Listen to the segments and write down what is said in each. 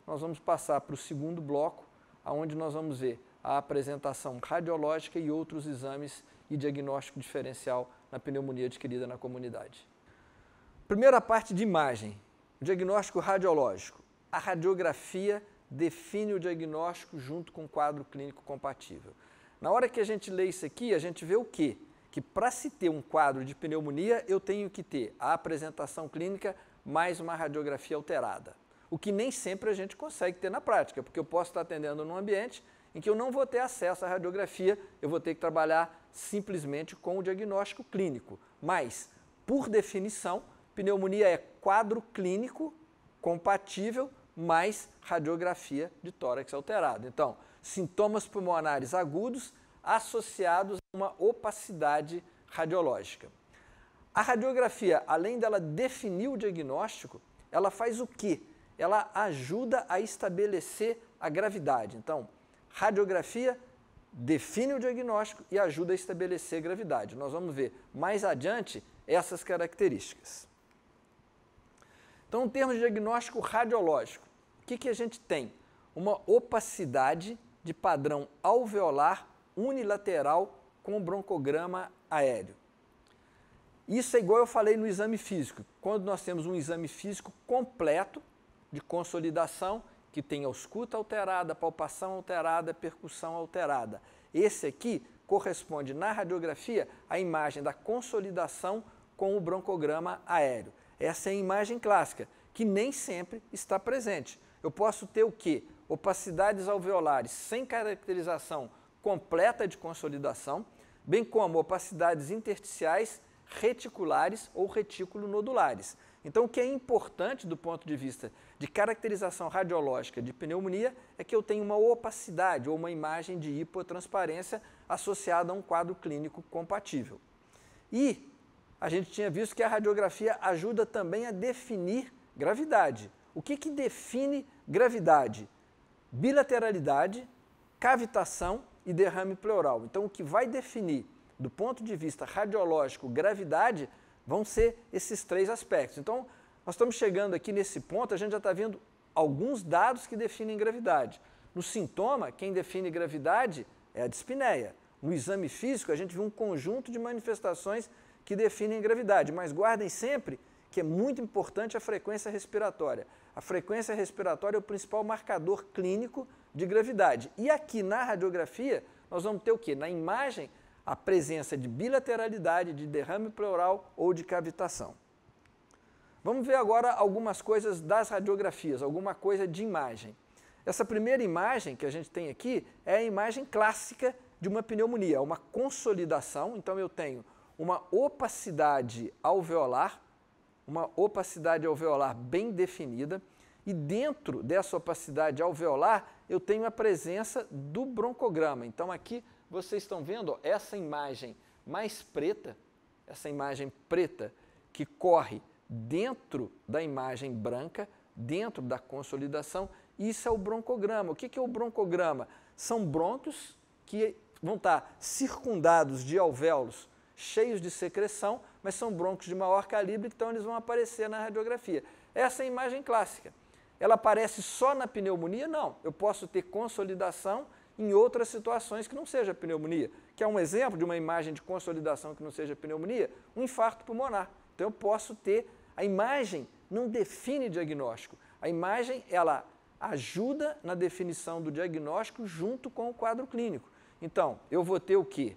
nós vamos passar para o segundo bloco, onde nós vamos ver a apresentação radiológica e outros exames e diagnóstico diferencial na pneumonia adquirida na comunidade. Primeira parte de imagem, o diagnóstico radiológico. A radiografia define o diagnóstico junto com o quadro clínico compatível. Na hora que a gente lê isso aqui, a gente vê o quê? Que para se ter um quadro de pneumonia, eu tenho que ter a apresentação clínica mais uma radiografia alterada. O que nem sempre a gente consegue ter na prática, porque eu posso estar atendendo num ambiente em que eu não vou ter acesso à radiografia, eu vou ter que trabalhar simplesmente com o diagnóstico clínico. Mas, por definição, pneumonia é quadro clínico compatível mais radiografia de tórax alterado. Então, sintomas pulmonares agudos associados a uma opacidade radiológica. A radiografia, além dela definir o diagnóstico, ela faz o quê? Ela ajuda a estabelecer a gravidade. Então, radiografia define o diagnóstico e ajuda a estabelecer a gravidade. Nós vamos ver mais adiante essas características. Então, em termos de diagnóstico radiológico, o que a gente tem? Uma opacidade de padrão alveolar unilateral com broncograma aéreo. Isso é igual eu falei no exame físico. Quando nós temos um exame físico completo de consolidação, que tem a ausculta alterada, palpação alterada, percussão alterada. Esse aqui corresponde na radiografia à imagem da consolidação com o broncograma aéreo. Essa é a imagem clássica, que nem sempre está presente. Eu posso ter o quê? Opacidades alveolares sem caracterização completa de consolidação, bem como opacidades intersticiais, reticulares ou retículo-nodulares. Então, o que é importante do ponto de vista de caracterização radiológica de pneumonia é que eu tenho uma opacidade ou uma imagem de hipotransparência associada a um quadro clínico compatível. E a gente tinha visto que a radiografia ajuda também a definir gravidade. O que define gravidade? Bilateralidade, cavitação e derrame pleural. Então, o que vai definir, do ponto de vista radiológico, gravidade, vão ser esses três aspectos. Então, nós estamos chegando aqui nesse ponto, a gente já está vendo alguns dados que definem gravidade. No sintoma, quem define gravidade é a dispneia. No exame físico, a gente viu um conjunto de manifestações que definem gravidade, mas guardem sempre que é muito importante a frequência respiratória. A frequência respiratória é o principal marcador clínico de gravidade. E aqui na radiografia, nós vamos ter o quê? Na imagem, a presença de bilateralidade, de derrame pleural ou de cavitação. Vamos ver agora algumas coisas das radiografias, alguma coisa de imagem. Essa primeira imagem que a gente tem aqui é a imagem clássica de uma pneumonia, uma consolidação. Então eu tenho uma opacidade alveolar bem definida, e dentro dessa opacidade alveolar eu tenho a presença do broncograma. Então aqui vocês estão vendo, ó, essa imagem mais preta, essa imagem preta que corre dentro da imagem branca, dentro da consolidação, isso é o broncograma. O que é o broncograma? São brônquios que vão estar circundados de alvéolos cheios de secreção, mas são brônquios de maior calibre, então eles vão aparecer na radiografia. Essa é a imagem clássica. Ela aparece só na pneumonia? Não. Eu posso ter consolidação em outras situações que não seja pneumonia. Quer um exemplo de uma imagem de consolidação que não seja pneumonia? Um infarto pulmonar. Então eu posso ter, a imagem não define diagnóstico. A imagem, ela ajuda na definição do diagnóstico junto com o quadro clínico. Então, eu vou ter o quê?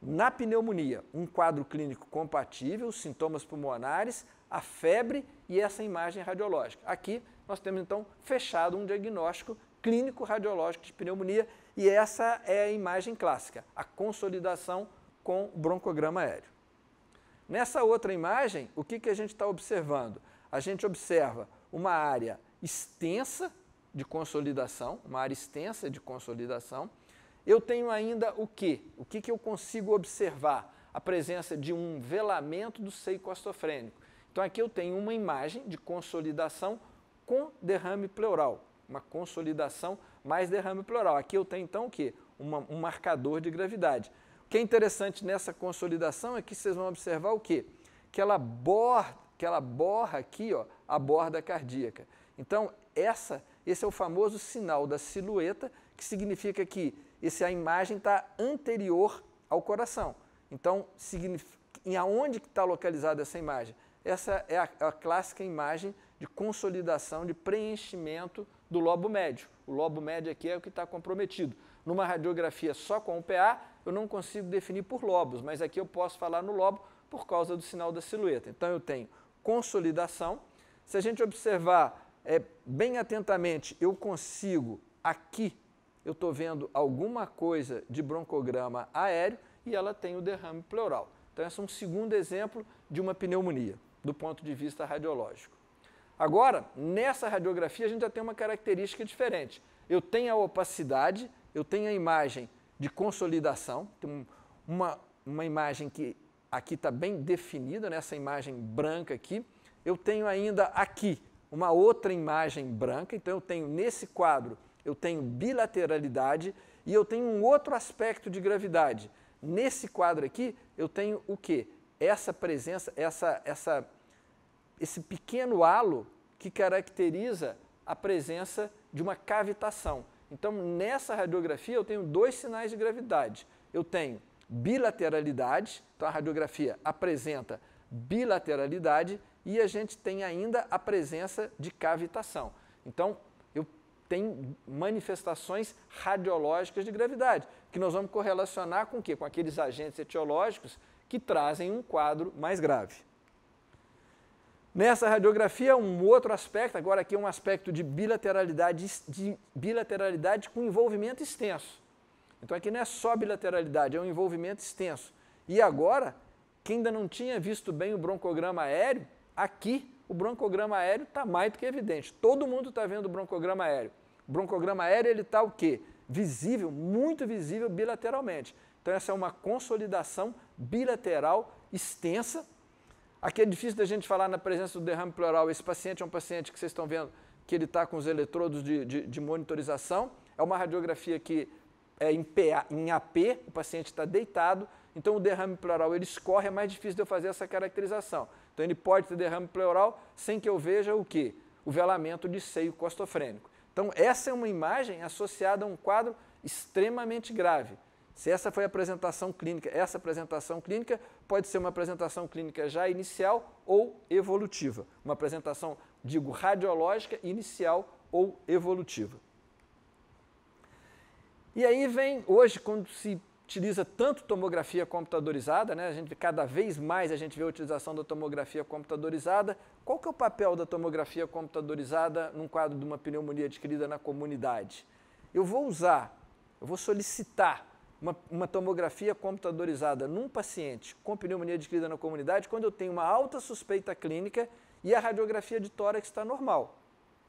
Na pneumonia, um quadro clínico compatível, sintomas pulmonares, a febre e essa imagem radiológica. Aqui nós temos então fechado um diagnóstico clínico radiológico de pneumonia e essa é a imagem clássica, a consolidação com o broncograma aéreo. Nessa outra imagem, o que a gente está observando? A gente observa uma área extensa de consolidação, Eu tenho ainda o quê? O que eu consigo observar? A presença de um velamento do seio costofrênico. Então aqui eu tenho uma imagem de consolidação com derrame pleural, uma consolidação mais derrame pleural. Aqui eu tenho então o quê? Um marcador de gravidade. O que é interessante nessa consolidação é que vocês vão observar o quê? Que ela borra aqui, ó, a borda cardíaca. Então essa Esse é o famoso sinal da silhueta, que significa que a imagem está anterior ao coração. Então, em aonde está localizada essa imagem? Essa é a clássica imagem de consolidação, de preenchimento do lobo médio. O lobo médio aqui é o que está comprometido. Numa radiografia só com o PA, eu não consigo definir por lobos, mas aqui eu posso falar no lobo por causa do sinal da silhueta. Então, eu tenho consolidação. Se a gente observar bem atentamente, eu consigo, aqui, eu estou vendo alguma coisa de broncograma aéreo e ela tem o derrame pleural. Então, esse é um segundo exemplo de uma pneumonia, do ponto de vista radiológico. Agora, nessa radiografia, a gente já tem uma característica diferente. Eu tenho a opacidade, eu tenho a imagem de consolidação, tem uma imagem que aqui está bem definida, nessa imagem branca aqui. Eu tenho ainda aqui uma outra imagem branca, então eu tenho nesse quadro, eu tenho bilateralidade e eu tenho um outro aspecto de gravidade. Nesse quadro aqui, eu tenho o quê? Essa presença, esse pequeno halo que caracteriza a presença de uma cavitação. Então, nessa radiografia, eu tenho dois sinais de gravidade. Eu tenho bilateralidade, então a radiografia apresenta bilateralidade e a gente tem ainda a presença de cavitação. Então, eu tenho manifestações radiológicas de gravidade, que nós vamos correlacionar com o quê? Com aqueles agentes etiológicos que trazem um quadro mais grave. Nessa radiografia, um outro aspecto, agora aqui é um aspecto de bilateralidade com envolvimento extenso. Então aqui não é só bilateralidade, é um envolvimento extenso. E agora, quem ainda não tinha visto bem o broncograma aéreo, aqui o broncograma aéreo está mais do que evidente. Todo mundo está vendo o broncograma aéreo. O broncograma aéreo ele está o quê? Visível, muito visível bilateralmente. Então essa é uma consolidação bilateral extensa. Aqui é difícil da gente falar na presença do derrame pleural. Esse paciente é um paciente que vocês estão vendo que ele está com os eletrodos de monitorização. É uma radiografia que é em AP, o paciente está deitado, então o derrame pleural ele escorre, é mais difícil de eu fazer essa caracterização. Então ele pode ter derrame pleural sem que eu veja o quê? O velamento de seio costofrênico. Então essa é uma imagem associada a um quadro extremamente grave. Se essa foi a apresentação clínica, essa apresentação clínica pode ser uma apresentação clínica já inicial ou evolutiva. Uma apresentação, digo, radiológica, inicial ou evolutiva. E aí vem, hoje, quando se utiliza tanto tomografia computadorizada, né, cada vez mais a gente vê a utilização da tomografia computadorizada. Qual que é o papel da tomografia computadorizada num quadro de uma pneumonia adquirida na comunidade? Eu vou solicitar uma tomografia computadorizada num paciente com pneumonia adquirida na comunidade quando eu tenho uma alta suspeita clínica e a radiografia de tórax está normal.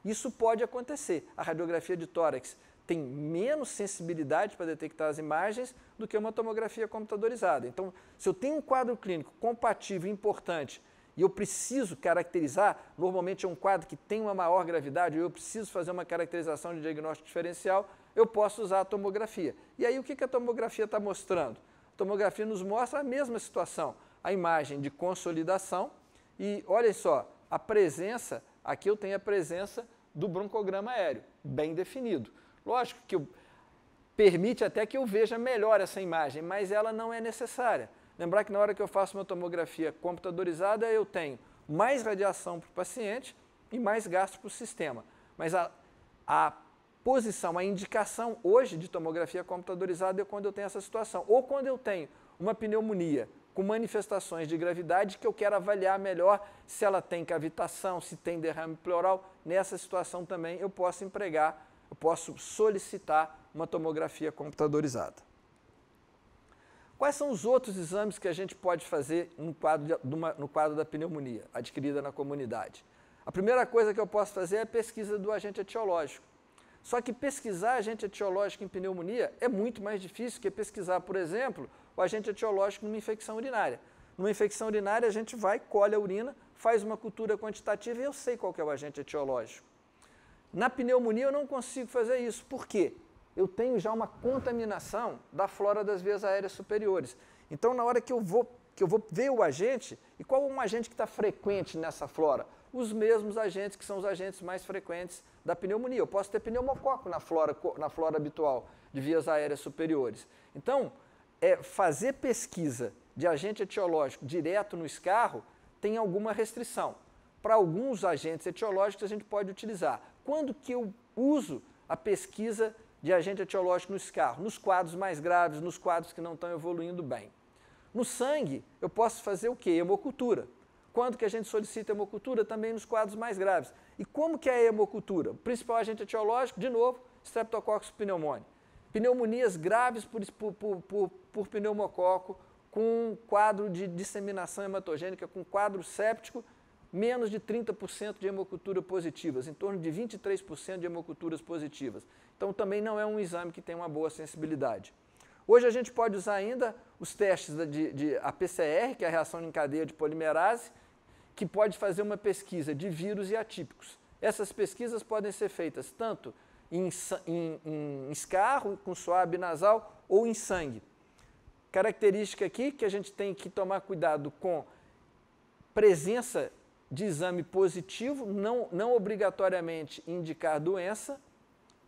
Isso pode acontecer. A radiografia de tórax tem menos sensibilidade para detectar as imagens do que uma tomografia computadorizada. Então, se eu tenho um quadro clínico compatível e importante e eu preciso caracterizar, normalmente é um quadro que tem uma maior gravidade, ou eu preciso fazer uma caracterização de diagnóstico diferencial, eu posso usar a tomografia. E aí o que a tomografia está mostrando? A tomografia nos mostra a mesma situação, a imagem de consolidação e olha só, a presença, aqui eu tenho a presença do broncograma aéreo, bem definido. Lógico que permite até que eu veja melhor essa imagem, mas ela não é necessária. Lembrar que na hora que eu faço uma tomografia computadorizada, eu tenho mais radiação para o paciente e mais gasto para o sistema. Mas a posição, a indicação hoje de tomografia computadorizada é quando eu tenho essa situação. Ou quando eu tenho uma pneumonia com manifestações de gravidade que eu quero avaliar melhor se ela tem cavitação, se tem derrame pleural. Nessa situação também eu posso solicitar uma tomografia computadorizada. Quais são os outros exames que a gente pode fazer no quadro da pneumonia adquirida na comunidade? A primeira coisa que eu posso fazer é a pesquisa do agente etiológico. Só que pesquisar agente etiológico em pneumonia é muito mais difícil que pesquisar, por exemplo, o agente etiológico numa infecção urinária. Numa infecção urinária, a gente vai, colhe a urina, faz uma cultura quantitativa e eu sei qual que é o agente etiológico. Na pneumonia, eu não consigo fazer isso. Por quê? Eu tenho já uma contaminação da flora das vias aéreas superiores. Então, na hora que eu vou que eu vou ver o agente, e qual é um agente que está frequente nessa flora? Os mesmos agentes que são os agentes mais frequentes da pneumonia. Eu posso ter pneumococo na flora habitual de vias aéreas superiores. Então, fazer pesquisa de agente etiológico direto no escarro tem alguma restrição. Para alguns agentes etiológicos a gente pode utilizar. Quando que eu uso a pesquisa de agente etiológico no escarro? Nos quadros mais graves, nos quadros que não estão evoluindo bem. No sangue, eu posso fazer o quê? Hemocultura. Quando que a gente solicita hemocultura? Também nos quadros mais graves. E como que é a hemocultura? O principal agente etiológico, de novo, Streptococcus pneumoniae. Pneumonias graves por pneumococo, com quadro de disseminação hematogênica, com quadro séptico, menos de 30% de hemocultura positivas, em torno de 23% de hemoculturas positivas. Então, também não é um exame que tem uma boa sensibilidade. Hoje, a gente pode usar ainda os testes a PCR, que é a reação em cadeia de polimerase, que pode fazer uma pesquisa de vírus e atípicos. Essas pesquisas podem ser feitas tanto em escarro, com suave nasal, ou em sangue. Característica aqui que a gente tem que tomar cuidado com presença de exame positivo, não obrigatoriamente indicar doença,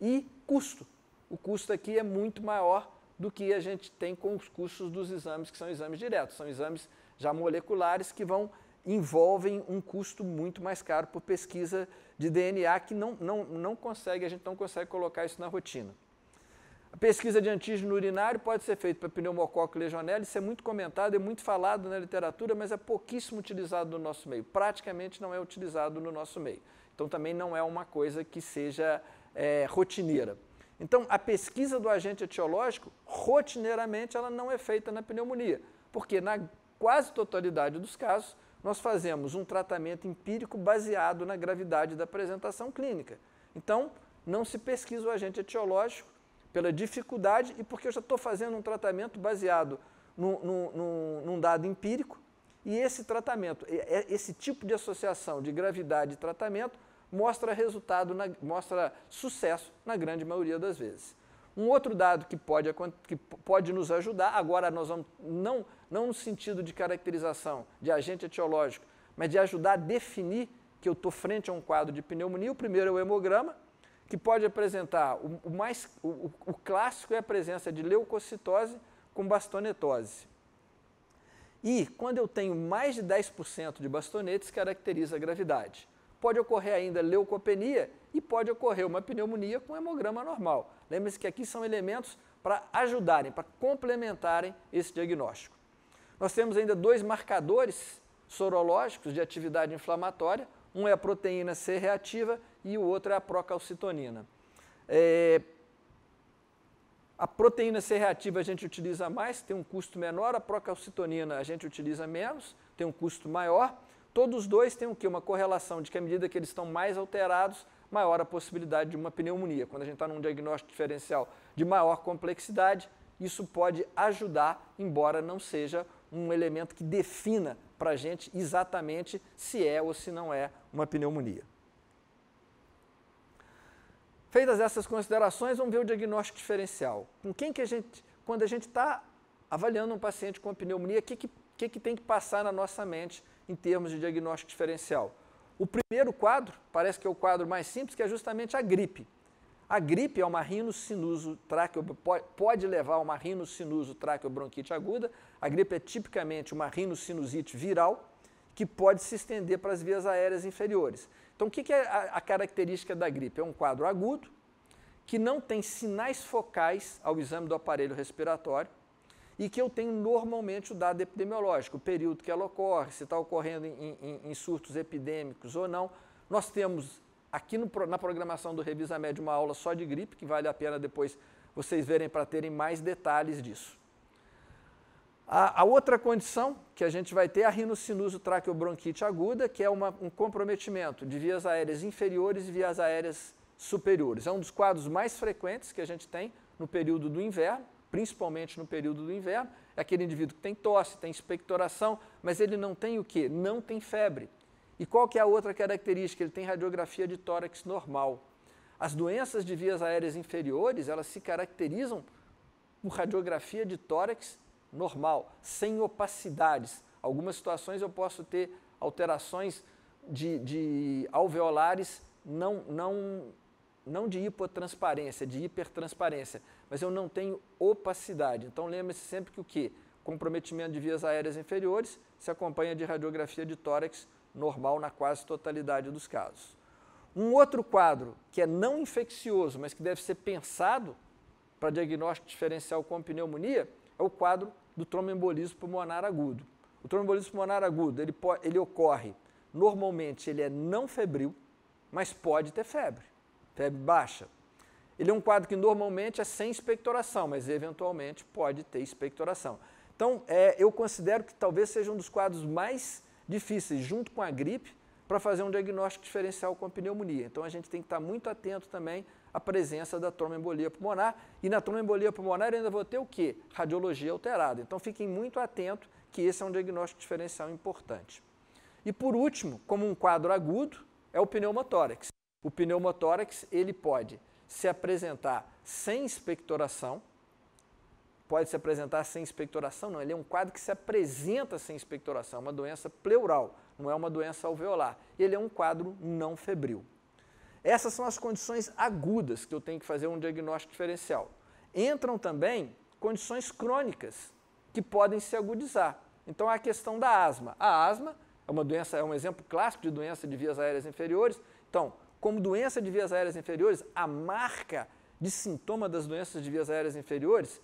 e custo. O custo aqui é muito maior do que a gente tem com os custos dos exames, que são exames diretos. São exames já moleculares que envolvem um custo muito mais caro por pesquisa de DNA, que a gente não consegue colocar isso na rotina. A pesquisa de antígeno urinário pode ser feita para pneumococo e legionela, isso é muito comentado, é muito falado na literatura, mas é pouquíssimo utilizado no nosso meio, praticamente não é utilizado no nosso meio. Então também não é uma coisa que seja rotineira. Então a pesquisa do agente etiológico, rotineiramente, ela não é feita na pneumonia, porque na quase totalidade dos casos, nós fazemos um tratamento empírico baseado na gravidade da apresentação clínica. Então, não se pesquisa o agente etiológico pela dificuldade e porque eu já estou fazendo um tratamento baseado num dado empírico, e esse tratamento, esse tipo de associação de gravidade e tratamento mostra mostra sucesso na grande maioria das vezes. Um outro dado que pode nos ajudar, agora nós vamos, não no sentido de caracterização de agente etiológico, mas de ajudar a definir que eu estou frente a um quadro de pneumonia. O primeiro é o hemograma, que pode apresentar, o clássico é a presença de leucocitose com bastonetose. E quando eu tenho mais de 10% de bastonetes, caracteriza a gravidade. Pode ocorrer ainda leucopenia e pode ocorrer uma pneumonia com hemograma normal. Lembre-se que aqui são elementos para ajudarem, para complementarem esse diagnóstico. Nós temos ainda dois marcadores sorológicos de atividade inflamatória. Um é a proteína C reativa e o outro é a procalcitonina. A proteína C reativa a gente utiliza mais, tem um custo menor, a procalcitonina a gente utiliza menos, tem um custo maior. Todos os dois têm o quê? Uma correlação de que à medida que eles estão mais alterados, maior a possibilidade de uma pneumonia. Quando a gente está num diagnóstico diferencial de maior complexidade, isso pode ajudar, embora não seja um elemento que defina para a gente exatamente se é ou se não é uma pneumonia. Feitas essas considerações, vamos ver o diagnóstico diferencial. Quando a gente está avaliando um paciente com pneumonia, o que tem que passar na nossa mente em termos de diagnóstico diferencial? O primeiro quadro, parece que é o quadro mais simples, que é justamente a gripe. A gripe é uma rinossinuso pode levar a uma rinossinuso traqueobronquite aguda. A gripe é tipicamente uma rinocinusite viral que pode se estender para as vias aéreas inferiores. Então, o que é a característica da gripe? É um quadro agudo, que não tem sinais focais ao exame do aparelho respiratório e que eu tenho normalmente o dado epidemiológico, o período que ela ocorre, se está ocorrendo em surtos epidêmicos ou não. Nós temos aqui na programação do Revisamed uma aula só de gripe, que vale a pena depois vocês verem para terem mais detalhes disso. A outra condição que a gente vai ter é a rinossinuso traqueobronquite aguda, que é um comprometimento de vias aéreas inferiores e vias aéreas superiores. É um dos quadros mais frequentes que a gente tem no período do inverno, principalmente no período do inverno. É aquele indivíduo que tem tosse, tem expectoração, mas ele não tem o quê? Não tem febre. E qual que é a outra característica? Ele tem radiografia de tórax normal. As doenças de vias aéreas inferiores, elas se caracterizam por radiografia de tórax normal, sem opacidades. Algumas situações eu posso ter alterações de alveolares não de hipotransparência, de hipertransparência, mas eu não tenho opacidade. Então lembre-se sempre que o quê? Comprometimento de vias aéreas inferiores se acompanha de radiografia de tórax normal na quase totalidade dos casos. Um outro quadro que é não infeccioso, mas que deve ser pensado para diagnóstico diferencial com pneumonia, é o quadro do tromboembolismo pulmonar agudo. O tromboembolismo pulmonar agudo, ele ocorre, normalmente ele é não febril, mas pode ter febre baixa. Ele é um quadro que normalmente é sem expectoração, mas eventualmente pode ter expectoração. Então, eu considero que talvez seja um dos quadros mais difíceis, junto com a gripe, para fazer um diagnóstico diferencial com pneumonia. Então, a gente tem que estar muito atento também à presença da tromboembolia pulmonar. E na tromboembolia pulmonar eu ainda vou ter o quê? Radiologia alterada. Então, fiquem muito atentos que esse é um diagnóstico diferencial importante. E, por último, como um quadro agudo, é o pneumotórax. O pneumotórax, ele pode se apresentar sem expectoração, não, ele é um quadro que se apresenta sem expectoração, uma doença pleural, não é uma doença alveolar. Ele é um quadro não febril. Essas são as condições agudas que eu tenho que fazer um diagnóstico diferencial. Entram também condições crônicas que podem se agudizar. Então, a questão da asma. A asma é uma doença, é um exemplo clássico de doença de vias aéreas inferiores. Então, como doença de vias aéreas inferiores, a marca de sintoma das doenças de vias aéreas inferiores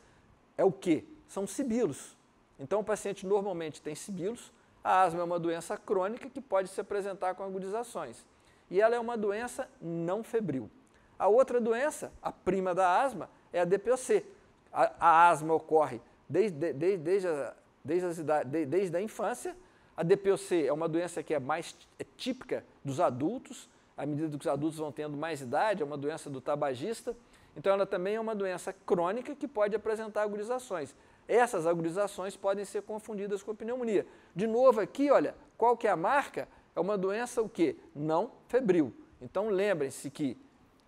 é o quê? São sibilos. Então, o paciente normalmente tem sibilos. A asma é uma doença crônica que pode se apresentar com agudizações. E ela é uma doença não febril. A outra doença, a prima da asma, é a DPOC. A asma ocorre desde a infância. A DPOC é uma doença que é mais típica dos adultos. À medida que os adultos vão tendo mais idade, é uma doença do tabagista. Então, ela também é uma doença crônica que pode apresentar agudizações. Essas agudizações podem ser confundidas com pneumonia. De novo aqui, olha, qual que é a marca? É uma doença o quê? Não febril. Então, lembrem-se que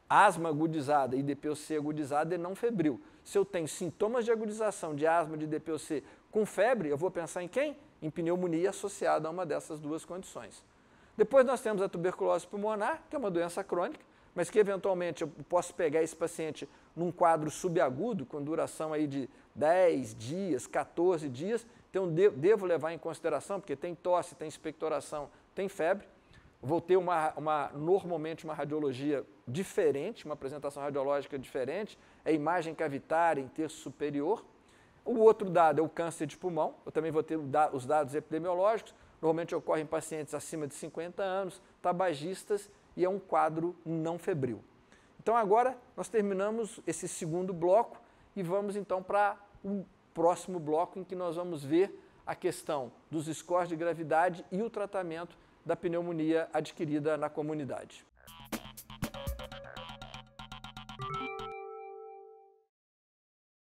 asma agudizada e DPOC agudizada é não febril. Se eu tenho sintomas de agudização de asma, de DPOC com febre, eu vou pensar em quem? Em pneumonia associada a uma dessas duas condições. Depois nós temos a tuberculose pulmonar, que é uma doença crônica, mas que eventualmente eu posso pegar esse paciente num quadro subagudo, com duração aí de 10 dias, 14 dias, então devo levar em consideração, porque tem tosse, tem expectoração, tem febre. Vou ter normalmente uma radiologia diferente, uma apresentação radiológica diferente, é imagem cavitária em terço superior. O outro dado é o câncer de pulmão, eu também vou ter os dados epidemiológicos, normalmente ocorre em pacientes acima de 50 anos, tabagistas, e é um quadro não febril. Então agora nós terminamos esse segundo bloco e vamos então para o próximo bloco em que nós vamos ver a questão dos scores de gravidade e o tratamento da pneumonia adquirida na comunidade.